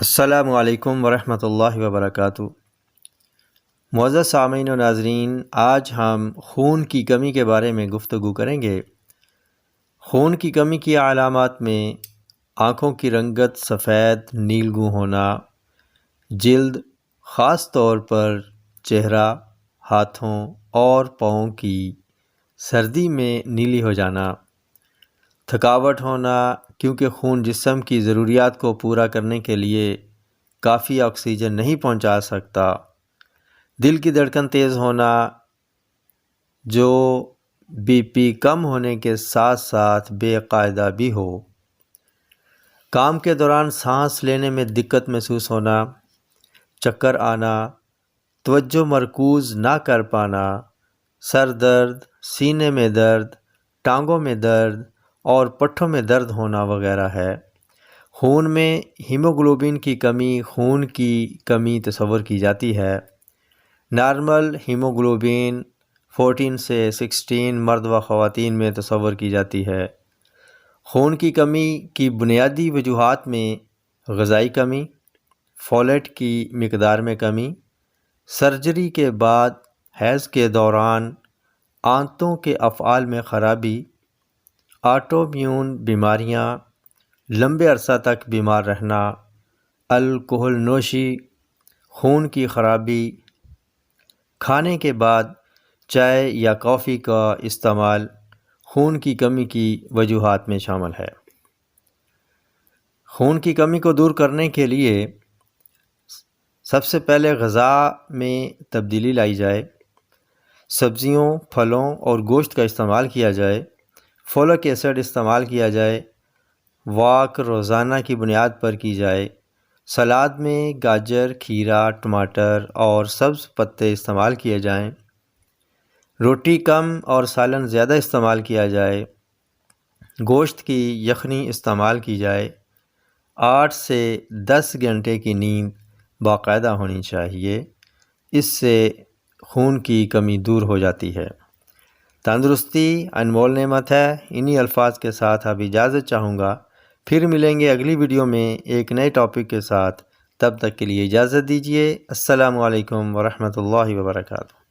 السلام علیکم ورحمۃ اللہ وبرکاتہ۔ معزز سامعین و ناظرین، آج ہم خون کی کمی کے بارے میں گفتگو کریں گے۔ خون کی کمی کی علامات میں آنکھوں کی رنگت سفید نیلگوں ہونا، جلد خاص طور پر چہرہ، ہاتھوں اور پاؤں کی سردی میں نیلی ہو جانا، تھکاوٹ ہونا کیونکہ خون جسم کی ضروریات کو پورا کرنے کے لیے کافی آکسیجن نہیں پہنچا سکتا، دل کی دھڑکن تیز ہونا جو بی پی کم ہونے کے ساتھ ساتھ بے قاعدہ بھی ہو، کام کے دوران سانس لینے میں دقت محسوس ہونا، چکر آنا، توجہ مرکوز نہ کر پانا، سر درد، سینے میں درد، ٹانگوں میں درد اور پٹھوں میں درد ہونا وغیرہ ہے۔ خون میں ہیموگلوبن کی کمی خون کی کمی تصور کی جاتی ہے۔ نارمل ہیموگلوبن 14 سے 16 مرد و خواتین میں تصور کی جاتی ہے۔ خون کی کمی کی بنیادی وجوہات میں غذائی کمی، فولیٹ کی مقدار میں کمی، سرجری کے بعد حیض کے دوران آنتوں کے افعال میں خرابی، آٹو امیون بیماریاں، لمبے عرصہ تک بیمار رہنا، الکحل نوشی، خون کی خرابی، کھانے کے بعد چائے یا کافی کا استعمال خون کی کمی کی وجوہات میں شامل ہے۔ خون کی کمی کو دور کرنے کے لیے سب سے پہلے غذا میں تبدیلی لائی جائے، سبزیوں، پھلوں اور گوشت کا استعمال کیا جائے، فولک ایسڈ استعمال کیا جائے، واک روزانہ کی بنیاد پر کی جائے، سلاد میں گاجر، کھیرا، ٹماٹر اور سبز پتے استعمال کیے جائیں، روٹی کم اور سالن زیادہ استعمال کیا جائے، گوشت کی یخنی استعمال کی جائے، 8 سے 10 گھنٹے کی نیند باقاعدہ ہونی چاہیے، اس سے خون کی کمی دور ہو جاتی ہے۔ تندرستی انمول نعمت ہے۔ انہی الفاظ کے ساتھ اب اجازت چاہوں گا، پھر ملیں گے اگلی ویڈیو میں ایک نئے ٹاپک کے ساتھ، تب تک کے لیے اجازت دیجیے۔ السلام علیکم ورحمۃ اللہ وبرکاتہ۔